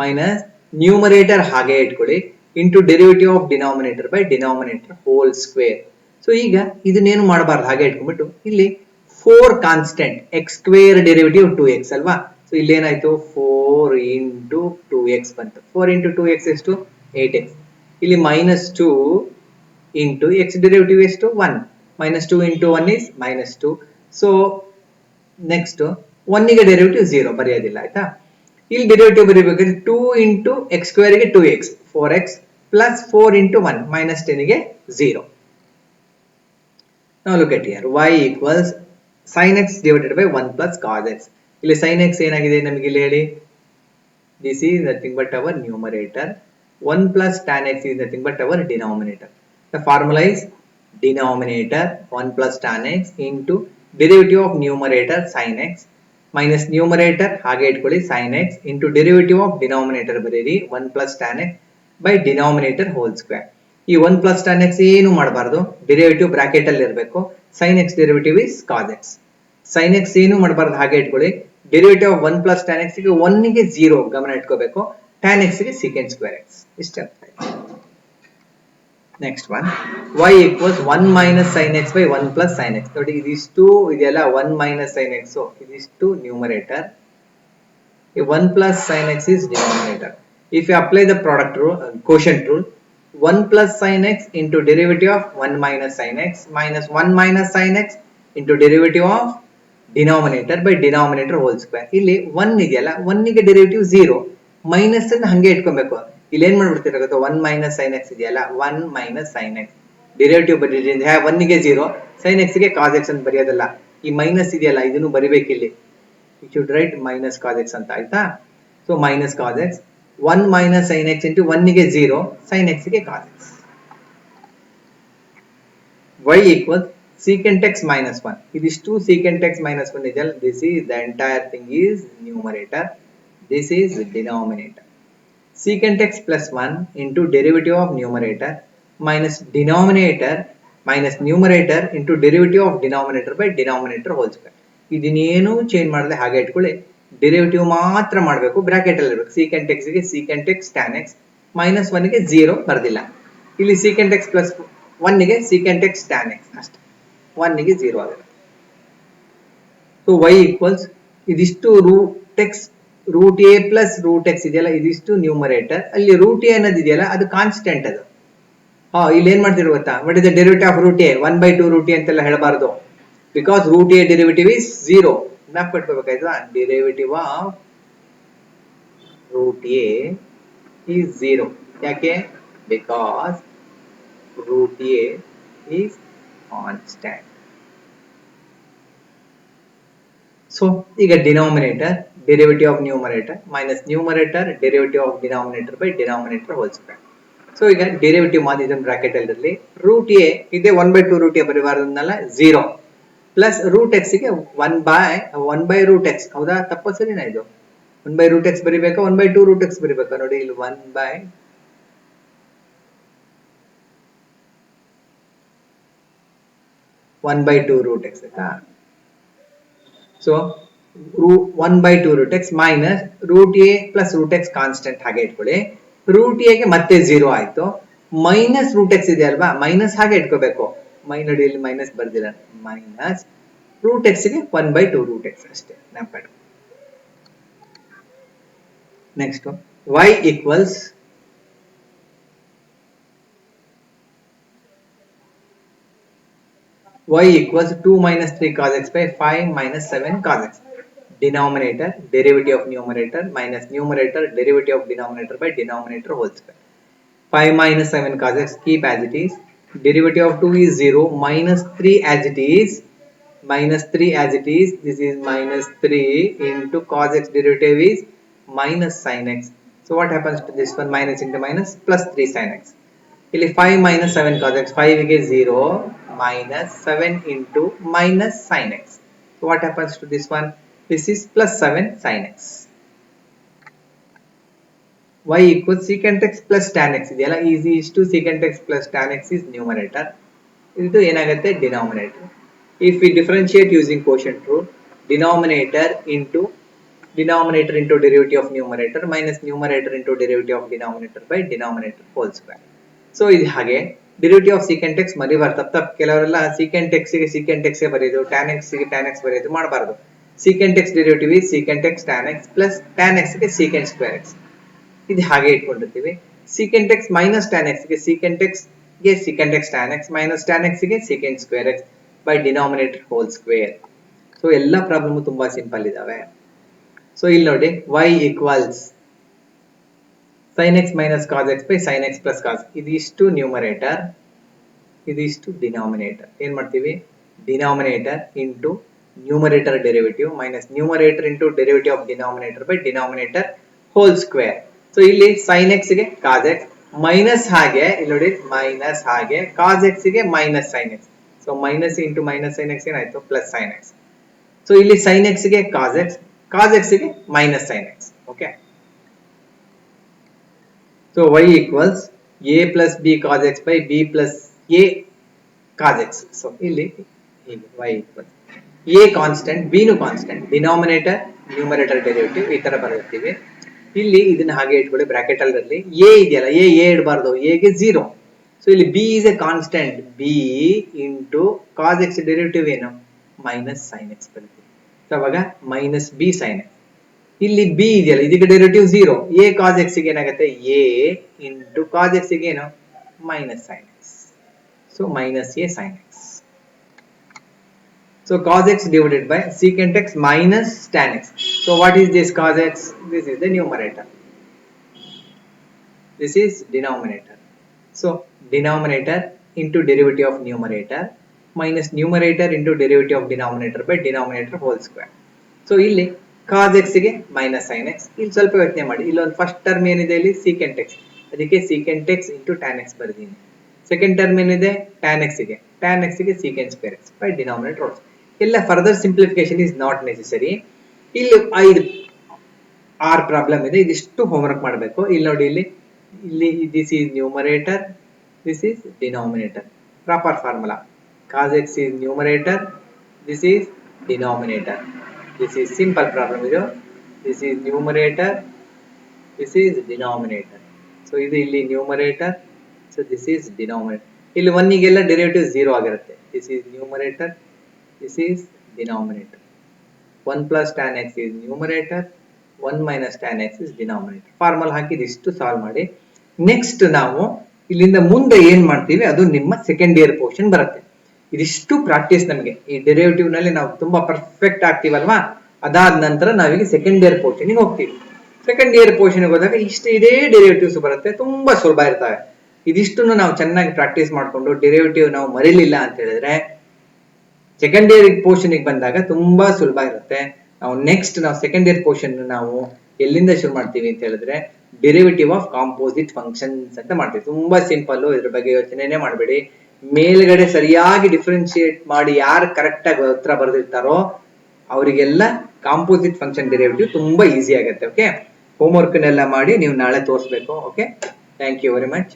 minus numerator ಹಾಗೆ ಇಟ್ಕೊಳ್ಳಿ into derivative of denominator by denominator whole square. So ಈಗ ಇದನ್ನೇನು ಮಾಡಬಾರ್ದು, ಹಾಗೆ ಇಟ್ಕೊಂಡ್ಬಿಟ್ಟು ಇಲ್ಲಿ 4 constant x square derivative 2x ಅಲ್ವಾ. ಸೊ ಇಲ್ಲಿ ಏನಾಯ್ತು 4 into 2x ಬಂತು. 4 into 2x ಎಷ್ಟು 8x. ಇಲ್ಲಿ minus 2 into x ಡೆರಿವೇಟಿವ್ ಎಷ್ಟು 1. minus 2 into 1 is minus 2. So next 1 ಗೆ ಡೆರಿವೇಟಿವ್ 0 ಬರೆಯೋದಿಲ್ಲ ಆಯ್ತಾ. ಇಲ್ಲಿ ಡೆರಿವೇಟಿವ್ ಬರೀಬೇಕಾದ್ರೆ 2 into x ಸ್ಕ್ವೇರ್ ಗೆ 2x 4x plus 4 into 1 minus 10 ಗೆ 0. Now look at here, y equals sin x divided by 1 plus cos x. ಇಲ್ಲಿ sin x ಏನಾಗಿದೆ ನಮಗೆ ಇಲ್ಲಿ ಹೇಳಿ, this is nothing but our numerator, 1 plus tan x is nothing but our denominator. The formula is denominator 1 plus tan x into derivative of numerator sin x minus numerator ಹಾಗೆ ಇಟ್ಕೊಳ್ಳಿ sin x into derivative of denominator ಬರೀರಿ 1 plus tan x by denominator whole square. ಈ 1 plus tan x ಏನು ಮಾಡಬಾರ್ದು, ಡೆರಿವೇಟಿವ್ ಬ್ರಾಕೆಟ್ ಅಲ್ಲಿ ಇರಬೇಕು. sin x derivative is cos x. sin x ಏನು ಮಾಡಬಾರ್ದು, ಹಾಗೆ ಇಟ್ಕೊಳ್ಳಿ. Derivative of 1 plus tan x ಗೆ 1 ಗೆ 0 ಗಮನ ಇಟ್ಕೋಬೇಕು, tan x ಗೆ secant square x. ಇಷ್ಟೇ ಅರ್ಥ ಆಯ್ತು. Next one, y equals 1 minus sin x by 1 plus sin x. ನೋಡಿ ಇದಿಷ್ಟು ಇದೆಲ್ಲ 1 minus sin x, so ಇದಿಷ್ಟು numerator, 1 plus sin x is denominator. If you apply the product rule, quotient rule, 1 plus sin x into derivative of 1 minus sin x minus 1 minus sin x into derivative of denominator by denominator whole square. ಇಲ್ಲಿ 1 ಇದೆಯಲ್ಲ, 1 ಗೆ ಡೆರಿವೇಟಿವ್ 0, ಮೈನಸ್ ಅನ್ನು ಹಂಗೆ ಇಟ್ಕೊಬೇಕು. ಇಲ್ಲಿ ಏನ್ ಮಾಡ್ಬಿಡ್ತೀರಾ ಗೊತ್ತಾ, 1 minus sin x ಇದೆಯಲ್ಲ, 1 minus sin x ಡೆರಿವೇಟಿವ್ ಬರೀದ್ರಿಂದ 1 ಗೆ 0, sin x ಗೆ cos x ಅಂತ ಬರೆಯೋದಲ್ಲ, ಈ ಮೈನಸ್ ಇದೆಯಲ್ಲ ಇದನ್ನು ಬರಿಬೇಕು. ಇಲ್ಲಿ you should write minus cos x ಅಂತ ಆಯ್ತಾ. So minus cos x, 1 minus sin x into 1 ಗೆ 0, sin x ಗೆ cos x. y equals secant x minus 1. ಇದಿಷ್ಟು secant x minus 1 ಇದೆಯಲ್ಲ, this is the entire thing is numerator, this is denominator. secant x plus 1 into derivative of numerator minus denominator minus numerator into derivative of denominator by denominator whole square. ಇದನ್ನೇನು ಚೇಂಜ್ ಮಾಡದೆ ಹಾಗೆ ಇಟ್ಕೊಳ್ಳಿ, ಡೆರಿವೇಟಿವ್ ಮಾತ್ರ ಮಾಡಬೇಕು, ಬ್ರಾಕೆಟ್ ಅಲ್ಲಿ ಇರಬೇಕು. secant x ಗೆ secant x tan x minus 1 ಗೆ 0 ಬರ್ದಿಲ್ಲ. ಇಲ್ಲಿ secant x plus 1 ಗೆ secant x tan x ಅಷ್ಟೇ, 1 ಗೆ 0 ಆಗುತ್ತೆ. ಸೊ y equals ಇದಿಷ್ಟು root a plus root x ಇದೆಯಲ್ಲ, ಇದಿಷ್ಟು ನ್ಯೂಮರೇಟರ್, ಅಲ್ಲಿ ರೂಟ್ a ಅನ್ನೋದು ಇದೆಯಲ್ಲ ಅದು ಕಾನ್ಸ್ಟೆಂಟ್ ಅದು. ಇಲ್ಲಿ ಏನ್ ಮಾಡ್ತಿರೋ ಗೊತ್ತಾ, what is the derivative of root a, 1/2 root a ಅಂತೆಲ್ಲ ಹೇಳಬಾರ್ದು, because root a derivative is 0. ಜ್ಞಾಪಕ ಇಟ್ಕೋಬೇಕಾಯ್ತಾ, derivative of root a is 0. ಯಾಕೆ, because root a is constant. ಸೊ ಈಗ denominator derivative of numerator minus numerator derivative of denominator by denominator whole square. So ಈಗ ಡೆರಿವೇಟಿವ್ ಮಾಡಿ ಇದನ್ನ ಬ್ರಾಕೆಟ್ ಅಲ್ಲಿ ಇರಲಿ. ರೂಟ್ a ಇದೆ 1/2 ರೂಟ್ a ಬರಿಬಾರ್ದನ್ನಲ್ಲ, 0 ಪ್ಲಸ್ ರೂಟ್ x ಗೆ 1 ರೂಟ್ x. ಹೌದಾ, ತಪ್ಪ ಸರಿನಾ ಇದು? 1 ರೂಟ್ x ಬರಿಬೇಕಾ 1/2 ರೂಟ್ x ಬರಿಬೇಕಾ? ನೋಡಿ ಇಲ್ಲಿ 1/2 ರೂಟ್ x ಆಯ್ತಾ. ಸೊ 1/2 ರೂಟ್ x ಮೈನಸ್ ರೂಟ್ a plus root x constant ಹಾಗೆ ಇಟ್ಕೊಳ್ಳಿ. ರೂಟ್ a ಗೆ ಮತ್ತೆ 0 ಆಯ್ತು, ಮೈನಸ್ ರೂಟ್ x ಇದೆ ಅಲ್ವಾ, ಮೈನಸ್ ಹಾಗೆ ಇಟ್ಕೋಬೇಕು. ನೋಡಿ ಇಲ್ಲಿ ಮೈನಸ್ ಬರ್ದಿಲ್ಲ, ಮೈನಸ್ ರೂಟ್ x ಗೆ 1/2 ರೂಟ್ x ಅಷ್ಟೇ, ನೆನಪಿಡಿ. Next y equals y equals 2 minus 3 cos x by 5 minus 7 cos x. Denominator derivative of numerator minus numerator derivative of denominator by denominator whole square. 5 minus 7 cos x keep as it is. Derivative of 2 is 0 minus 3 as it is. Minus 3 as it is. This is minus 3 into cos x derivative is minus sin x. So what happens to this one? Minus into minus plus 3 sin x. ಇಲ್ಲಿ 5 minus 7 cos x, 5 ಗೆ 0 minus 7 into minus sin x. So what happens to this one? This is plus 7 sin x. Y equals secant x plus tan x ಇದೆಯಲ್ಲ, is equal to secant x plus tan x is numerator. ಇದು ಏನಾಗುತ್ತೆ denominator. If we differentiate using quotient rule, denominator into derivative of numerator minus numerator into derivative of denominator by denominator whole square. ಸೊ ಇದು ಹಾಗೆ ಡಿರಿವೇಟಿವ್ ಆಫ್ ಸೀಕೆಂಟ್ ಎಕ್ಸ್ ಮರಿಬಾರ್ದು. ತಪ್ಪ ಕೆಲವರೆಲ್ಲ ಸೀಕೆಂಟ್ ಎಕ್ಸ್ ಗೆ ಸೀಕೆಂಟ್ ಎಕ್ಸ್ ಬರೆಯೋದು, ಟ್ಯಾನ್ ಎಕ್ಸ್ ಗೆ ಟ್ಯಾನ್ ಎಕ್ಸ್ ಬರೆಯೋದು ಮಾಡಬಾರ್ದು. Secant x derivative is secant x tan x plus tan x ಗೆ ಸೀಕೆಂಟ್ ಸ್ಕ್ವೇರ್ ಎಕ್ಸ್. ಇದು ಹಾಗೆ ಇಟ್ಕೊಂಡಿರ್ತೀವಿ. Secant x minus tan x ಗೆ ಸೀಕೆಂಟ್ ಎಕ್ಸ್ ಗೆ secant x tan x minus tan x ಗೆ secant square x by denominator whole square. So ಎಲ್ಲ ಪ್ರಾಬ್ಲಮ್ ತುಂಬಾ ಸಿಂಪಲ್ ಇದಾವೆ. ಸೊ ಇಲ್ಲಿ ನೋಡಿ y equals sin x minus cos x by sin x plus cos. ಇದಿಷ್ಟು ನ್ಯೂಮರೇಟರ್, ಇದಿಷ್ಟು ಡಿನಾಮಿನೇಟರ್. ಏನ್ ಮಾಡ್ತೀವಿ? Denominator into numerator derivative minus numerator into derivative of denominator by denominator whole square. So ಇಲ್ಲಿ sin x ಗೆ cos x ಮೈನಸ್ ಹಾಗೆ ಇಲ್ಲಿ ನೋಡಿ ಮೈನಸ್ ಹಾಗೆ cos x ಗೆ minus sin x. So minus into minus sin x ಏನಾಯ್ತು? Plus sin x. ಸೊ ಇಲ್ಲಿ sin x ಗೆ cos x ಗೆ minus sin x. Okay, so y equals a plus b cos x by b plus a cos x. So ಇಲ್ಲಿ y equals a constant, b ನು constant, denominator numerator derivative ಈ ತರ ಬರೆಯುತ್ತೀವಿ. ಇಲ್ಲಿ ಇದನ್ನ ಹಾಗೆ ಇಟ್ಕೊಳ್ಳಿ ಬ್ರಾಕೆಟ್ ಅಲ್ಲಿ. a ಇದೆಯಲ್ಲ, a ಇಡಬಾರ್ದು, a ಗೆ 0. ಸೊ ಇಲ್ಲಿ b is a constant, b into cos x derivative ಏನು? ಮೈನಸ್ sin x ಬರುತ್ತೆ. ಸೊ ಅವಾಗ ಮೈನಸ್ b sin x. ಇಲ್ಲಿ b ಇದೆಯಲ್ಲ, ಇದಕ್ಕೆ ಡೆರಿವೇಟಿವ್ 0, a cos x ಗೆ ಏನಾಗುತ್ತೆ? a into cos x ಗೆ ಏನು? Minus sin x. So minus a sin x. So cos x divided by secant x minus tan x. So what is this cos x? This is the numerator. This is denominator. So denominator into derivative of numerator minus numerator into derivative of denominator by denominator whole square. So ಇಲ್ಲಿ cos x ಗೆ ಮೈನಸ್ sin x. ಇಲ್ಲಿ ಸ್ವಲ್ಪ ಯೋಚನೆ ಮಾಡಿ. ಇಲ್ಲೊಂದು ಫಸ್ಟ್ ಟರ್ಮ್ ಏನಿದೆ? ಇಲ್ಲಿ secant x, ಅದಕ್ಕೆ secant x into tan x ಬರೆದಿದ್ದೀನಿ. ಸೆಕೆಂಡ್ ಟರ್ಮ್ ಏನಿದೆ? tan x ಗೆ secant square x by denominator also. ಎಲ್ಲ further simplification is not necessary. ಇಲ್ಲಿ 6 ಪ್ರಾಬ್ಲಮ್ ಇದೆ, ಇದಿಷ್ಟು ಹೋಮ್ವರ್ಕ್ ಮಾಡಬೇಕು. ಇಲ್ಲಿ ನೋಡಿ, ಇಲ್ಲಿ this is numerator, this is denominator. Proper formula: cos x is numerator, this is denominator. This is simple problem. This is numerator, this is denominator. So ಇದು ಇಲ್ಲಿ numerator, so this is denominator. ಇಲ್ಲಿ 1 ಗೆಲ್ಲ ಡೆರಿವೇಟಿವ್ 0 ಆಗಿರುತ್ತೆ. This is numerator, this is denominator. 1 plus tan x is numerator, 1 minus tan x is denominator. Formula ಹಾಕಿ ಇದಿಷ್ಟು ಸಾಲ್ವ್ ಮಾಡಿ. ನೆಕ್ಸ್ಟ್ ನಾವು ಇಲ್ಲಿಂದ ಮುಂದೆ ಏನ್ ಮಾಡ್ತೀವಿ ಅದು ನಿಮ್ಮ ಸೆಕೆಂಡ್ ಇಯರ್ ಪೋರ್ಷನ್ ಬರುತ್ತೆ. ಇದಿಷ್ಟು ಪ್ರಾಕ್ಟೀಸ್ ನಮಗೆ. ಈ ಡೆರಿವೇಟಿವ್ ನಲ್ಲಿ ನಾವು ತುಂಬಾ ಪರ್ಫೆಕ್ಟ್ ಆಗ್ತೀವಲ್ವಾ, ಅದಾದ ನಂತರ ನಾವೀಗ ಸೆಕೆಂಡ್ ಇಯರ್ ಪೋರ್ಷನ್ ಗೆ ಹೋಗ್ತೀವಿ. ಸೆಕೆಂಡ್ ಇಯರ್ ಪೋರ್ಷನ್ ಹೋದಾಗ ಇದೇ ಡೆರಿವೇಟಿವ್ಸ್ ಬರುತ್ತೆ, ತುಂಬಾ ಸುಲಭ ಇರ್ತವೆ. ಇದಿಷ್ಟನ್ನು ನಾವು ಚೆನ್ನಾಗಿ ಪ್ರಾಕ್ಟೀಸ್ ಮಾಡ್ಕೊಂಡು ಡೆರಿವೇಟಿವ್ ನಾವು ಮರಿಲಿಲ್ಲ ಅಂತ ಹೇಳಿದ್ರೆ ಸೆಕೆಂಡ್ ಇಯರ್ ಪೋರ್ಷನ್ ಗೆ ಬಂದಾಗ ತುಂಬಾ ಸುಲಭ ಇರುತ್ತೆ. ನಾವು ಸೆಕೆಂಡ್ ಇಯರ್ ಪೋರ್ಷನ್ ನಾವು ಎಲ್ಲಿಂದ ಶುರು ಮಾಡ್ತೀವಿ ಅಂತ ಹೇಳಿದ್ರೆ ಡೆರಿವೇಟಿವ್ ಆಫ್ ಕಾಂಪೋಸಿಟ್ ಫಂಕ್ಷನ್ಸ್ ಅಂತ ಮಾಡ್ತೀವಿ. ತುಂಬಾ ಸಿಂಪಲ್, ಇದ್ರ ಬಗ್ಗೆ ಯೋಚನೆನೇ ಮಾಡಬೇಡಿ. ಮೇಲ್ಗಡೆ ಸರಿಯಾಗಿ ಡಿಫ್ರೆನ್ಶಿಯೇಟ್ ಮಾಡಿ ಯಾರು ಕರೆಕ್ಟ್ ಆಗಿ ಉತ್ತರ ಬರೆದಿರ್ತಾರೋ ಅವರಿಗೆಲ್ಲ ಕಾಂಪೋಸಿಟ್ ಫಂಕ್ಷನ್ ಡೆರಿವೇಟಿವ್ ತುಂಬಾ ಈಸಿ ಆಗುತ್ತೆ. ಓಕೆ, ಹೋಮ್ ವರ್ಕ್ ನೆಲ್ಲ ಮಾಡಿ ನೀವು ನಾಳೆ ತೋರಿಸ್ಬೇಕು. Okay, thank you very much.